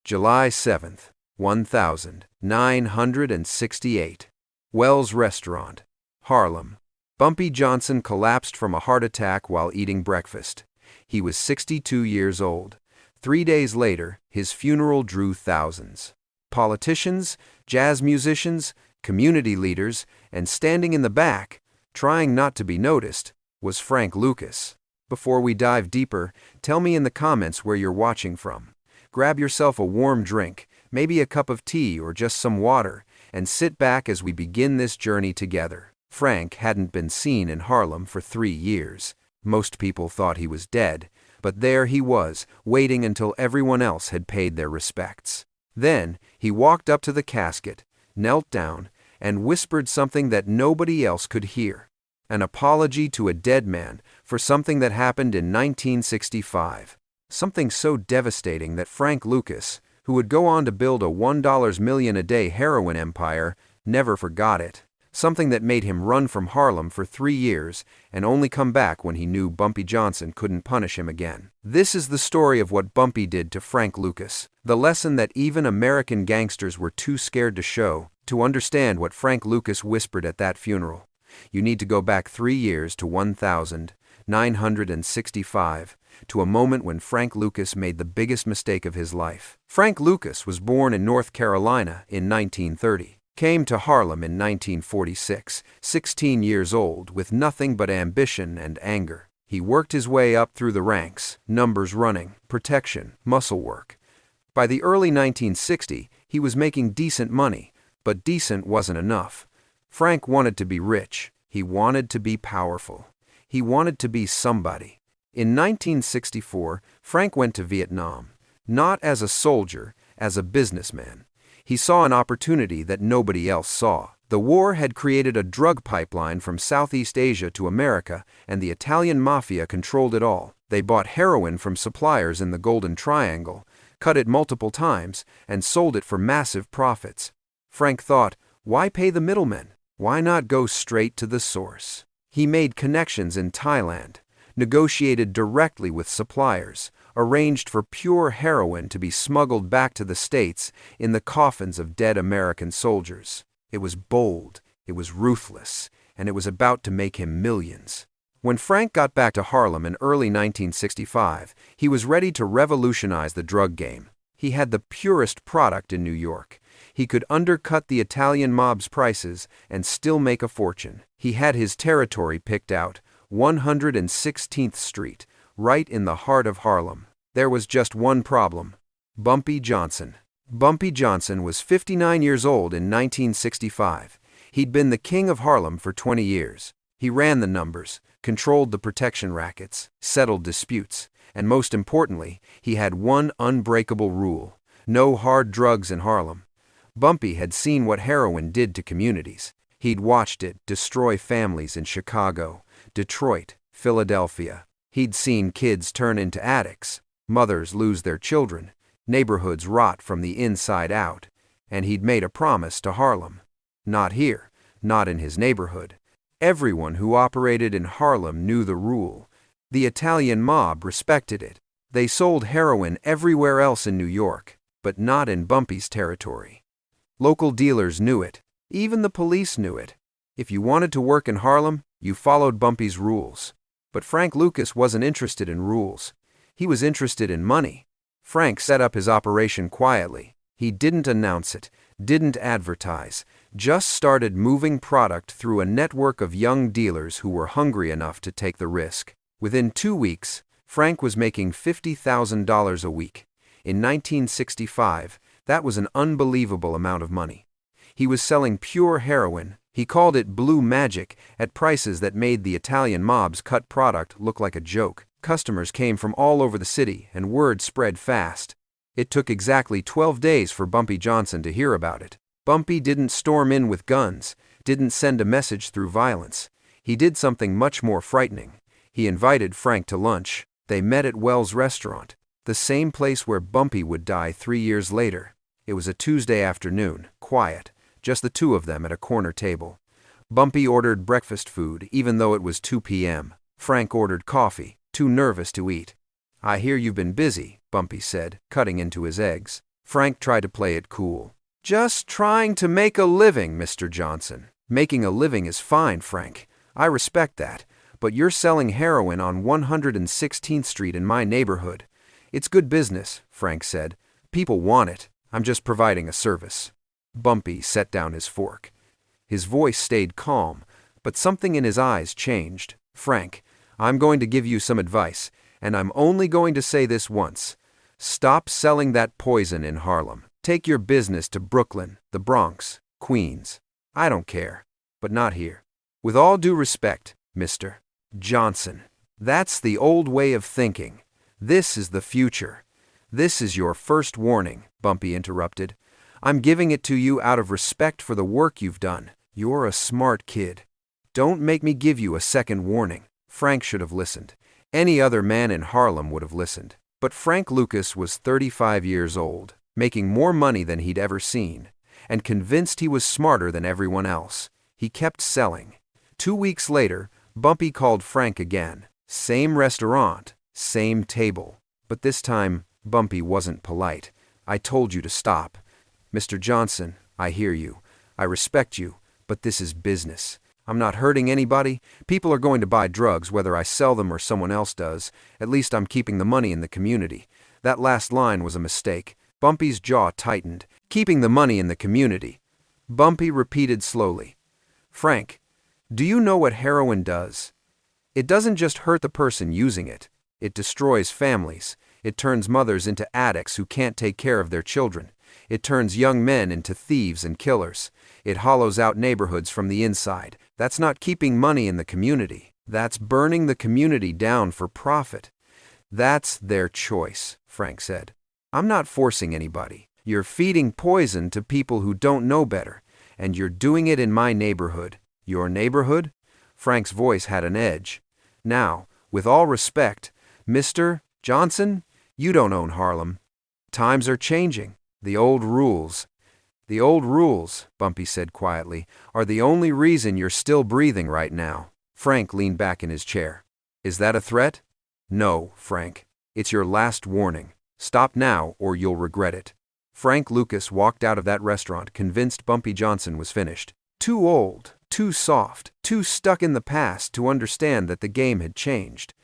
July 7th, 1968. Wells Restaurant, Harlem. Bumpy Johnson collapsed from a heart attack while eating breakfast. He was 62 years old. 3 days later, his funeral drew thousands. Politicians, jazz musicians, community leaders, and standing in the back, trying not to be noticed, was Frank Lucas. Before we dive deeper, tell me in the comments where you're watching from. Grab yourself a warm drink, maybe a cup of tea or just some water, and sit back as we begin this journey together. Frank hadn't been seen in Harlem for 3 years. Most people thought he was dead, but there he was, waiting until everyone else had paid their respects. Then he walked up to the casket, knelt down, and whispered something that nobody else could hear. An apology to a dead man for something that happened in 1965. Something so devastating that Frank Lucas, who would go on to build a $1 million a day heroin empire, never forgot it. Something that made him run from Harlem for 3 years and only come back when he knew Bumpy Johnson couldn't punish him again. This is the story of what Bumpy did to Frank Lucas, the lesson that even American gangsters were too scared to show. To understand what Frank Lucas whispered at that funeral, you need to go back 3 years to 1965, to a moment when Frank Lucas made the biggest mistake of his life. Frank Lucas was born in North Carolina in 1930. Came to Harlem in 1946, 16 years old, with nothing but ambition and anger. He worked his way up through the ranks, numbers running, protection, muscle work. By the early 1960s, he was making decent money, but decent wasn't enough. Frank wanted to be rich. He wanted to be powerful. He wanted to be somebody. In 1964, Frank went to Vietnam, not as a soldier, as a businessman. He saw an opportunity that nobody else saw. The war had created a drug pipeline from Southeast Asia to America, and the Italian Mafia controlled it all. They bought heroin from suppliers in the Golden Triangle, cut it multiple times, and sold it for massive profits. Frank thought, why pay the middlemen? Why not go straight to the source? He made connections in Thailand, negotiated directly with suppliers, arranged for pure heroin to be smuggled back to the States in the coffins of dead American soldiers. It was bold, it was ruthless, and it was about to make him millions. When Frank got back to Harlem in early 1965, he was ready to revolutionize the drug game. He had the purest product in New York. He could undercut the Italian mob's prices and still make a fortune. He had his territory picked out, 116th Street, right in the heart of Harlem. There was just one problem: Bumpy Johnson. Bumpy Johnson was 59 years old in 1965. He'd been the king of Harlem for 20 years. He ran the numbers, controlled the protection rackets, settled disputes, and most importantly, he had one unbreakable rule: no hard drugs in Harlem. Bumpy had seen what heroin did to communities. He'd watched it destroy families in Chicago, Detroit, Philadelphia. He'd seen kids turn into addicts, mothers lose their children, neighborhoods rot from the inside out, and he'd made a promise to Harlem. Not here, not in his neighborhood. Everyone who operated in Harlem knew the rule. The Italian mob respected it. They sold heroin everywhere else in New York, but not in Bumpy's territory. Local dealers knew it. Even the police knew it. If you wanted to work in Harlem, you followed Bumpy's rules. But Frank Lucas wasn't interested in rules. He was interested in money. Frank set up his operation quietly. He didn't announce it, didn't advertise, just started moving product through a network of young dealers who were hungry enough to take the risk. Within 2 weeks, Frank was making $50,000 a week. In 1965, that was an unbelievable amount of money. He was selling pure heroin. He called it blue magic at prices that made the Italian mob's cut product look like a joke. Customers came from all over the city, and word spread fast. It took exactly 12 days for Bumpy Johnson to hear about it. Bumpy didn't storm in with guns, didn't send a message through violence. He did something much more frightening. He invited Frank to lunch. They met at Wells Restaurant, the same place where Bumpy would die 3 years later. It was a Tuesday afternoon, quiet, just the two of them at a corner table. Bumpy ordered breakfast food, even though it was 2 p.m. Frank ordered coffee, too nervous to eat. "I hear you've been busy," Bumpy said, cutting into his eggs. Frank tried to play it cool. Just trying to make a living, Mr. Johnson. Making a living is fine, Frank. I respect that. But you're selling heroin on 116th Street in my neighborhood. It's good business, Frank said. People want it. I'm just providing a service. Bumpy set down his fork. His voice stayed calm, but something in his eyes changed. Frank, I'm going to give you some advice, and I'm only going to say this once. Stop selling that poison in Harlem. Take your business to Brooklyn, the Bronx, Queens. I don't care, but not here. With all due respect, Mr. Johnson, that's the old way of thinking. This is the future. This is your first warning, Bumpy interrupted. I'm giving it to you out of respect for the work you've done. You're a smart kid. Don't make me give you a second warning. Frank should have listened. Any other man in Harlem would have listened. But Frank Lucas was 35 years old, making more money than he'd ever seen, and convinced he was smarter than everyone else. He kept selling. 2 weeks later, Bumpy called Frank again. Same restaurant, same table. But this time, Bumpy wasn't polite. I told you to stop. Mr. Johnson, I hear you. I respect you, but this is business. I'm not hurting anybody. People are going to buy drugs whether I sell them or someone else does. At least I'm keeping the money in the community. That last line was a mistake. Bumpy's jaw tightened. Keeping the money in the community. Bumpy repeated slowly. Frank, do you know what heroin does? It doesn't just hurt the person using it. It destroys families. It turns mothers into addicts who can't take care of their children. It turns young men into thieves and killers. It hollows out neighborhoods from the inside. That's not keeping money in the community. That's burning the community down for profit. That's their choice, Frank said. I'm not forcing anybody. You're feeding poison to people who don't know better, and you're doing it in my neighborhood. Your neighborhood? Frank's voice had an edge. Now, with all respect, Mr. Johnson, you don't own Harlem. Times are changing. The old rules, Bumpy said quietly, are the only reason you're still breathing right now. Frank leaned back in his chair. Is that a threat? No, Frank. It's your last warning. Stop now or you'll regret it. Frank Lucas walked out of that restaurant convinced Bumpy Johnson was finished. Too old, too soft, too stuck in the past to understand that the game had changed.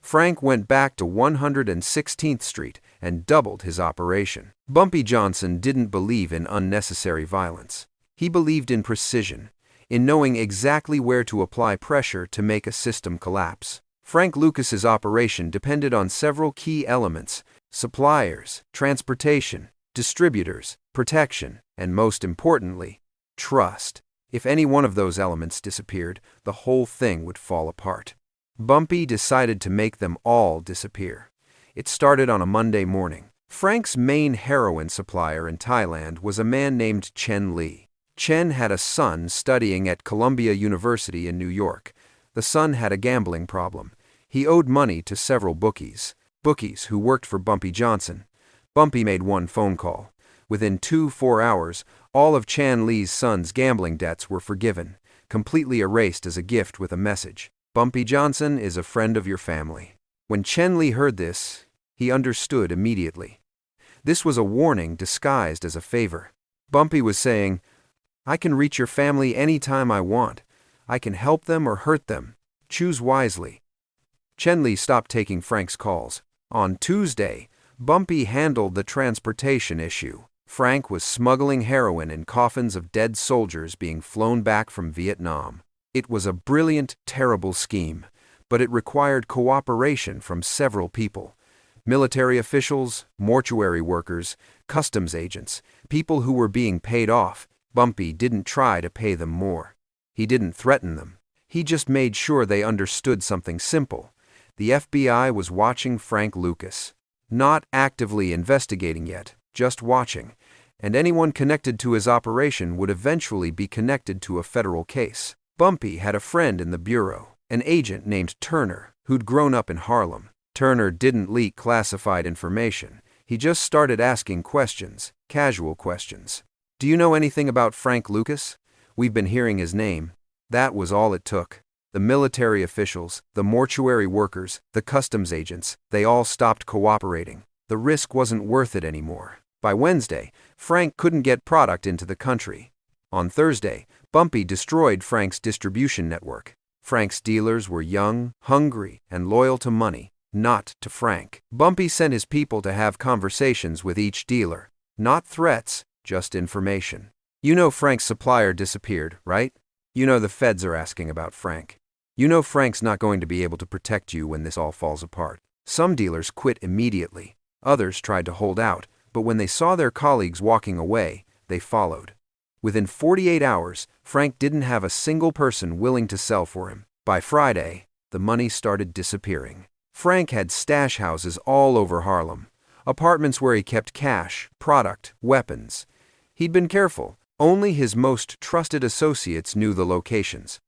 Frank went back to 116th Street and doubled his operation. Bumpy Johnson didn't believe in unnecessary violence. He believed in precision, in knowing exactly where to apply pressure to make a system collapse. Frank Lucas's operation depended on several key elements: suppliers, transportation, distributors, protection, and most importantly, trust. If any one of those elements disappeared, the whole thing would fall apart. Bumpy decided to make them all disappear. It started on a Monday morning. Frank's main heroin supplier in Thailand was a man named Chen Lee. Chen had a son studying at Columbia University in New York. The son had a gambling problem. He owed money to several bookies who worked for Bumpy Johnson. Bumpy made one phone call. Within 4 hours, all of Chen Lee's son's gambling debts were forgiven, completely erased as a gift with a message. Bumpy Johnson is a friend of your family. When Chen Lee heard this, he understood immediately. This was a warning disguised as a favor. Bumpy was saying, I can reach your family any time I want. I can help them or hurt them. Choose wisely. Chen Lee stopped taking Frank's calls. On Tuesday, Bumpy handled the transportation issue. Frank was smuggling heroin in coffins of dead soldiers being flown back from Vietnam. It was a brilliant, terrible scheme, but it required cooperation from several people. Military officials, mortuary workers, customs agents, people who were being paid off. Bumpy didn't try to pay them more. He didn't threaten them. He just made sure they understood something simple. The FBI was watching Frank Lucas. Not actively investigating yet, just watching. And anyone connected to his operation would eventually be connected to a federal case. Bumpy had a friend in the bureau, an agent named Turner, who'd grown up in Harlem. Turner didn't leak classified information. He just started asking questions, casual questions. Do you know anything about Frank Lucas? We've been hearing his name. That was all it took. The military officials, the mortuary workers, the customs agents, they all stopped cooperating. The risk wasn't worth it anymore. By Wednesday, Frank couldn't get product into the country. On Thursday, Bumpy destroyed Frank's distribution network. Frank's dealers were young, hungry, and loyal to money, not to Frank. Bumpy sent his people to have conversations with each dealer. Not threats, just information. You know Frank's supplier disappeared, right? You know the feds are asking about Frank. You know Frank's not going to be able to protect you when this all falls apart. Some dealers quit immediately. Others tried to hold out, but when they saw their colleagues walking away, they followed. Within 48 hours, Frank didn't have a single person willing to sell for him. By Friday, the money started disappearing. Frank had stash houses all over Harlem, apartments where he kept cash, product, weapons. He'd been careful. Only his most trusted associates knew the locations.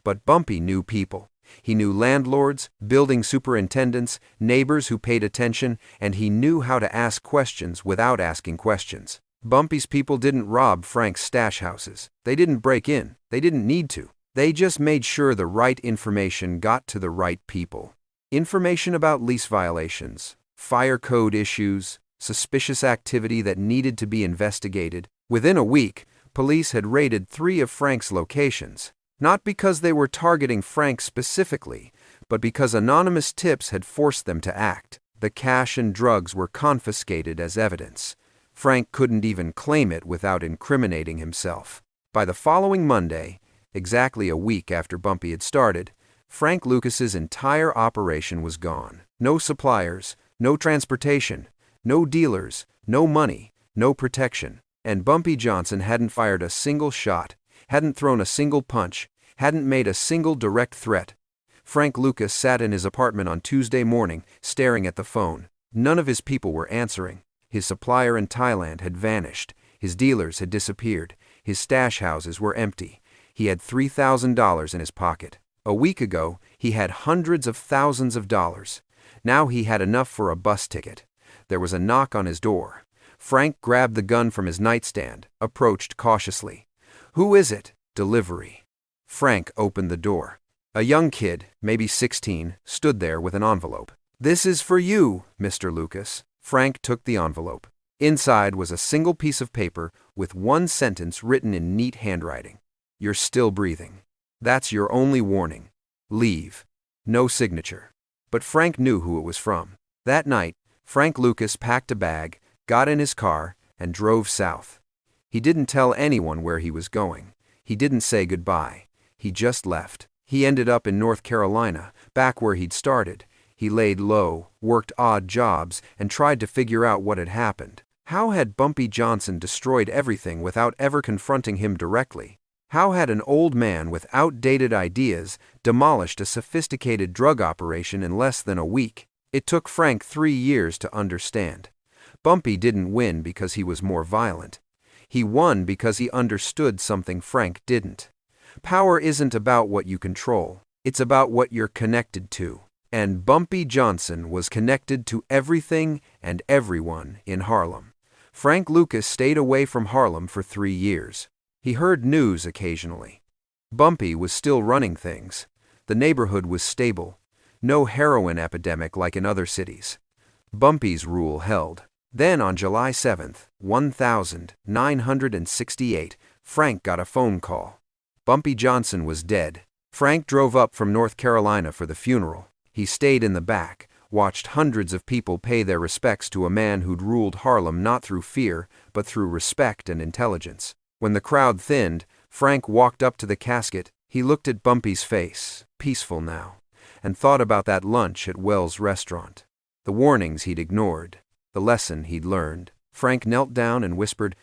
But Bumpy knew people. He knew landlords, building superintendents, neighbors who paid attention, and he knew how to ask questions without asking questions. Bumpy's people didn't rob Frank's stash houses. They didn't break in. They didn't need to. They just made sure the right information got to the right people. Information about lease violations, fire code issues, suspicious activity that needed to be investigated. Within a week, police had raided 3 of Frank's locations. Not because they were targeting Frank specifically, but because anonymous tips had forced them to act. The cash and drugs were confiscated as evidence. Frank couldn't even claim it without incriminating himself. By the following Monday, exactly a week after Bumpy had started, Frank Lucas's entire operation was gone. No suppliers, no transportation, no dealers, no money, no protection. And Bumpy Johnson hadn't fired a single shot, hadn't thrown a single punch, hadn't made a single direct threat. Frank Lucas sat in his apartment on Tuesday morning, staring at the phone. None of his people were answering. His supplier in Thailand had vanished. His dealers had disappeared. His stash houses were empty. He had $3,000 in his pocket. A week ago, he had hundreds of thousands of dollars. Now he had enough for a bus ticket. There was a knock on his door. Frank grabbed the gun from his nightstand, approached cautiously. "Who is it?" "Delivery." Frank opened the door. A young kid, maybe 16, stood there with an envelope. "This is for you, Mr. Lucas." Frank took the envelope. Inside was a single piece of paper with one sentence written in neat handwriting. "You're still breathing. That's your only warning. Leave." No signature. But Frank knew who it was from. That night, Frank Lucas packed a bag, got in his car, and drove south. He didn't tell anyone where he was going. He didn't say goodbye. He just left. He ended up in North Carolina, back where he'd started. He laid low, worked odd jobs, and tried to figure out what had happened. How had Bumpy Johnson destroyed everything without ever confronting him directly? How had an old man with outdated ideas demolished a sophisticated drug operation in less than a week? It took Frank 3 years to understand. Bumpy didn't win because he was more violent. He won because he understood something Frank didn't. Power isn't about what you control. It's about what you're connected to. And Bumpy Johnson was connected to everything and everyone in Harlem. Frank Lucas stayed away from Harlem for 3 years. He heard news occasionally. Bumpy was still running things. The neighborhood was stable. No heroin epidemic like in other cities. Bumpy's rule held. Then on July 7th, 1968, Frank got a phone call. Bumpy Johnson was dead. Frank drove up from North Carolina for the funeral. He stayed in the back, watched hundreds of people pay their respects to a man who'd ruled Harlem not through fear, but through respect and intelligence. When the crowd thinned, Frank walked up to the casket. He looked at Bumpy's face, peaceful now, and thought about that lunch at Wells' restaurant. The warnings he'd ignored, the lesson he'd learned. Frank knelt down and whispered,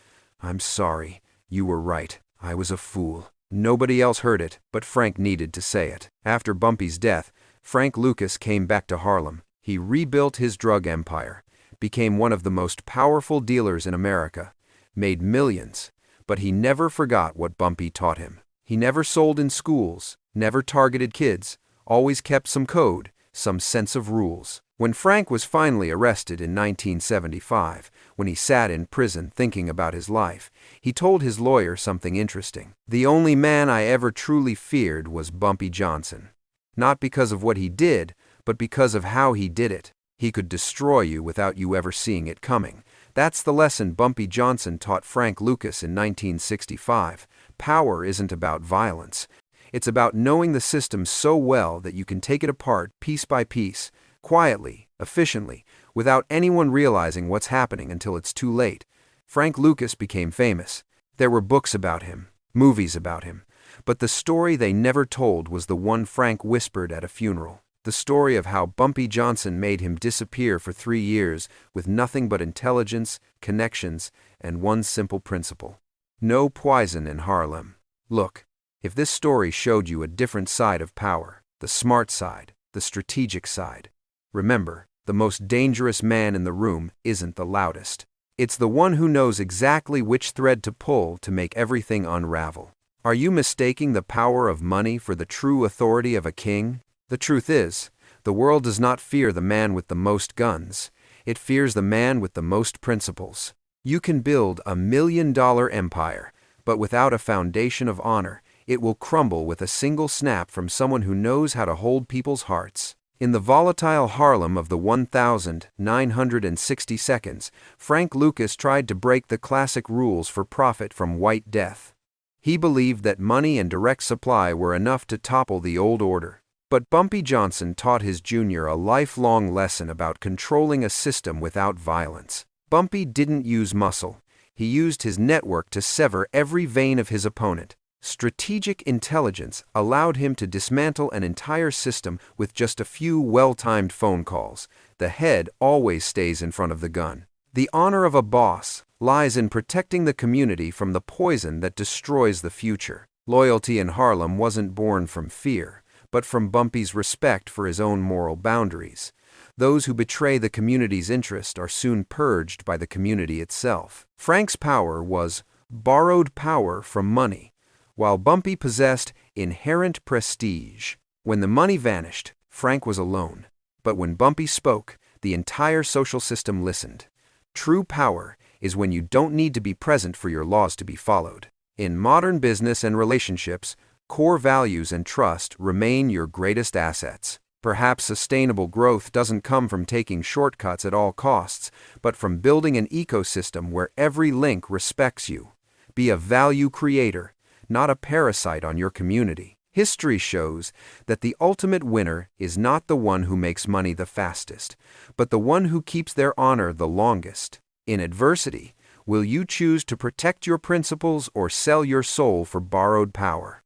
"I'm sorry. You were right. I was a fool." Nobody else heard it, but Frank needed to say it. After Bumpy's death, Frank Lucas came back to Harlem. He rebuilt his drug empire, became one of the most powerful dealers in America, made millions, but he never forgot what Bumpy taught him. He never sold in schools, never targeted kids, always kept some code, some sense of rules. When Frank was finally arrested in 1975, when he sat in prison thinking about his life, he told his lawyer something interesting. "The only man I ever truly feared was Bumpy Johnson. Not because of what he did, but because of how he did it. He could destroy you without you ever seeing it coming. That's the lesson Bumpy Johnson taught Frank Lucas in 1965. Power isn't about violence. It's about knowing the system so well that you can take it apart piece by piece, quietly, efficiently, without anyone realizing what's happening until it's too late. Frank Lucas became famous. There were books about him, movies about him, but the story they never told was the one Frank whispered at a funeral. The story of how Bumpy Johnson made him disappear for 3 years with nothing but intelligence, connections, and one simple principle: no poison in Harlem. Look, if this story showed you a different side of power, the smart side, the strategic side, remember, the most dangerous man in the room isn't the loudest. It's the one who knows exactly which thread to pull to make everything unravel. Are you mistaking the power of money for the true authority of a king? The truth is, the world does not fear the man with the most guns. It fears the man with the most principles. You can build $1 million empire, but without a foundation of honor, it will crumble with a single snap from someone who knows how to hold people's hearts. In the volatile Harlem of the 1960 seconds, Frank Lucas tried to break the classic rules for profit from White Death. He believed that money and direct supply were enough to topple the old order. But Bumpy Johnson taught his junior a lifelong lesson about controlling a system without violence. Bumpy didn't use muscle. He used his network to sever every vein of his opponent. Strategic intelligence allowed him to dismantle an entire system with just a few well-timed phone calls. The head always stays in front of the gun. The honor of a boss lies in protecting the community from the poison that destroys the future. Loyalty in Harlem wasn't born from fear, but from Bumpy's respect for his own moral boundaries. Those who betray the community's interest are soon purged by the community itself. Frank's power was borrowed power from money, while Bumpy possessed inherent prestige. When the money vanished, Frank was alone. But when Bumpy spoke, the entire social system listened. True power is when you don't need to be present for your laws to be followed. In modern business and relationships, core values and trust remain your greatest assets. Perhaps sustainable growth doesn't come from taking shortcuts at all costs, but from building an ecosystem where every link respects you. Be a value creator, not a parasite on your community. History shows that the ultimate winner is not the one who makes money the fastest, but the one who keeps their honor the longest. In adversity, will you choose to protect your principles or sell your soul for borrowed power?